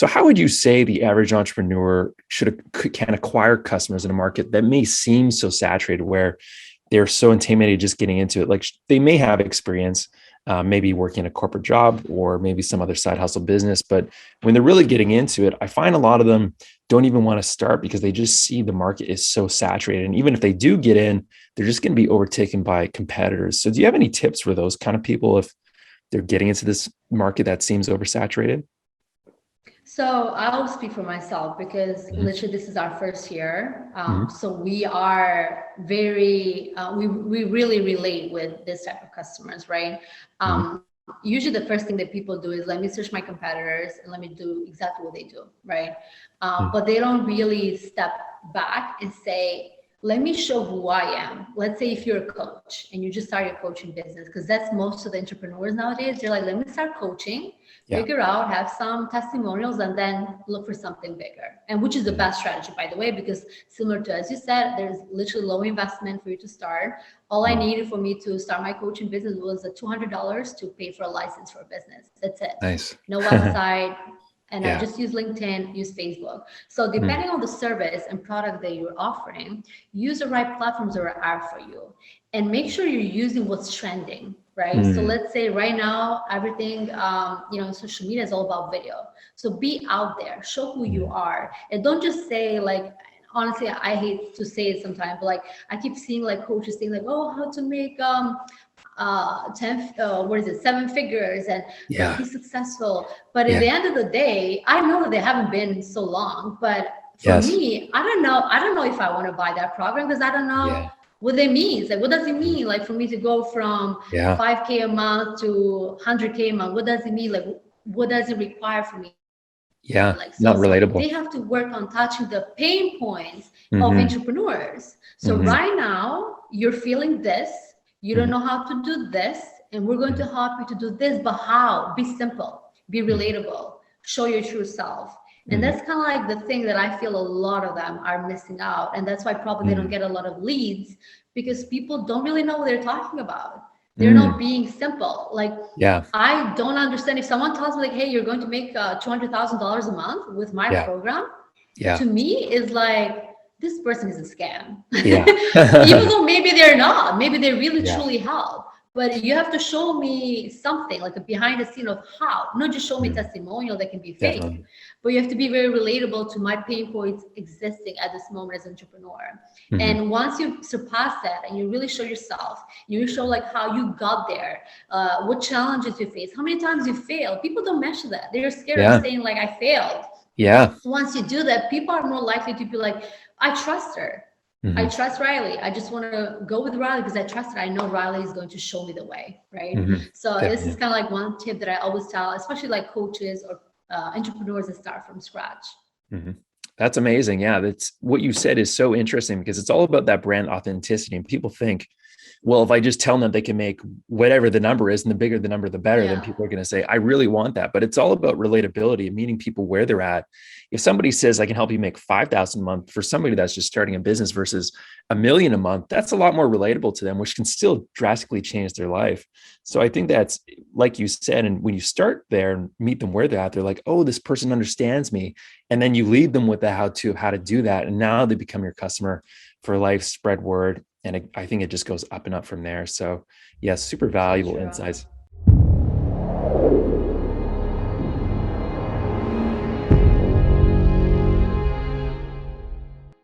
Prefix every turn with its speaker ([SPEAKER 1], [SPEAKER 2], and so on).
[SPEAKER 1] So how would you say the average entrepreneur can acquire customers in a market that may seem so saturated, where they're so intimidated just getting into it? Like they may have experience, maybe working a corporate job or maybe some other side hustle business, but when they're really getting into it, I find a lot of them don't even want to start because they just see the market is so saturated. And even if they do get in, they're just going to be overtaken by competitors. So do you have any tips for those kind of people if they're getting into this market that seems oversaturated?
[SPEAKER 2] So I'll speak for myself because
[SPEAKER 1] Mhm.
[SPEAKER 2] literally this is our first year.
[SPEAKER 1] Mhm.
[SPEAKER 2] So we are we really relate with this type of customers, right?
[SPEAKER 1] Mhm.
[SPEAKER 2] Usually the first thing that people do is let me search my competitors and let me do exactly what they do, right?
[SPEAKER 1] Mhm.
[SPEAKER 2] But they don't really step back and say, let me show who I am. Let's say if you're a coach and you just start your coaching business, because that's most of the entrepreneurs nowadays. They're like, let me start coaching,
[SPEAKER 1] Yeah.
[SPEAKER 2] figure out, have some testimonials, and then look for something bigger. And which is the
[SPEAKER 1] Mhm.
[SPEAKER 2] best strategy, by the way, because similar to as you said, there's literally low investment for you to start. All I
[SPEAKER 1] Mhm.
[SPEAKER 2] needed for me to start my coaching business was a $200 to pay for a license for a business. That's it.
[SPEAKER 1] Nice.
[SPEAKER 2] No website. And I
[SPEAKER 1] Yeah.
[SPEAKER 2] just use LinkedIn, use Facebook. So
[SPEAKER 1] Mhm.
[SPEAKER 2] depending on the service and product that you're offering, use the right platforms that are for you, and make sure you're using what's trending, right? So
[SPEAKER 1] Mhm.
[SPEAKER 2] let's say right now everything social media is all about video. So be out there, show who you
[SPEAKER 1] Mhm.
[SPEAKER 2] are, and don't just say like, honestly, I hate to say it sometimes, but like I keep seeing like coaches saying like, oh, how to make 10 what is it, seven figures, and
[SPEAKER 1] Yeah.
[SPEAKER 2] be successful. But at
[SPEAKER 1] Yeah.
[SPEAKER 2] the end of the day, I know that they haven't been so long, but for
[SPEAKER 1] Yes.
[SPEAKER 2] me, I don't know if I want to buy that program because I don't know
[SPEAKER 1] Yeah.
[SPEAKER 2] what it means. Like, what does it
[SPEAKER 1] Mhm.
[SPEAKER 2] mean? Like, for me to go from
[SPEAKER 1] Yeah.
[SPEAKER 2] 5K a month to 100K a month, what does it mean? Like, what does it require for me? Like, so
[SPEAKER 1] Yeah.
[SPEAKER 2] they
[SPEAKER 1] Not
[SPEAKER 2] have to
[SPEAKER 1] relatable.
[SPEAKER 2] work on touching the pain points of
[SPEAKER 1] Mhm.
[SPEAKER 2] entrepreneurs. So right
[SPEAKER 1] Mhm.
[SPEAKER 2] now, you're feeling this, you don't know
[SPEAKER 1] Mhm.
[SPEAKER 2] how to do this, and we're going to
[SPEAKER 1] Mhm.
[SPEAKER 2] help you to do this, but how? Be simple, be
[SPEAKER 1] Mhm.
[SPEAKER 2] relatable, show your true self. And
[SPEAKER 1] Mhm.
[SPEAKER 2] that's kind of like the thing that I feel a lot of them are missing out. And that's why probably they don't
[SPEAKER 1] Mhm.
[SPEAKER 2] get a lot of leads, because people don't really know what they're talking about. They're not
[SPEAKER 1] Mhm.
[SPEAKER 2] being simple. Like,
[SPEAKER 1] Yeah.
[SPEAKER 2] I don't understand if someone tells me like, hey, you're going to make $200,000 a month with my
[SPEAKER 1] Yeah.
[SPEAKER 2] program.
[SPEAKER 1] Yeah.
[SPEAKER 2] To me, is like, this person is a scam.
[SPEAKER 1] Yeah.
[SPEAKER 2] Even though maybe they're not, maybe they really
[SPEAKER 1] Yeah.
[SPEAKER 2] truly help. But you have to show me something like a behind the scene of how, not just show me
[SPEAKER 1] Mhm.
[SPEAKER 2] testimonial that can be fake,
[SPEAKER 1] Definitely.
[SPEAKER 2] but you have to be very relatable to my pain points existing at this moment as an entrepreneur.
[SPEAKER 1] Mhm.
[SPEAKER 2] And once you surpass that and you really show yourself, you show like how you got there, what challenges you face, how many times you failed. People don't mention that. They're scared of
[SPEAKER 1] Yeah.
[SPEAKER 2] saying like, I failed.
[SPEAKER 1] Yeah.
[SPEAKER 2] Once you do that, people are more likely to be like, I trust her. I
[SPEAKER 1] Mhm.
[SPEAKER 2] trust Riley. I just want to go with Riley because I trust her. I know Riley is going to show me the way, right?
[SPEAKER 1] Mhm.
[SPEAKER 2] So this is
[SPEAKER 1] Definitely.
[SPEAKER 2] kind of like one tip that I always tell, especially like coaches or entrepreneurs that start from scratch.
[SPEAKER 1] Mhm. That's amazing. Yeah, that's what you said is so interesting because it's all about that brand authenticity. And people think, well, if I just tell them they can make whatever the number is, and the bigger the number, the better, then
[SPEAKER 2] Yeah.
[SPEAKER 1] people are going to say, I really want that. But it's all about relatability and meeting people where they're at. If somebody says I can help you make 5,000 a month, for somebody that's just starting a business versus 1 million a month, that's a lot more relatable to them, which can still drastically change their life. So I think that's like you said, and when you start there and meet them where they're at, they're like, oh, this person understands me. And then you lead them with the how to of how to do that. And now they become your customer for life, spread word. And I think it just goes up and up from there. So, yeah, super
[SPEAKER 2] So
[SPEAKER 1] valuable
[SPEAKER 2] true.
[SPEAKER 1] insights.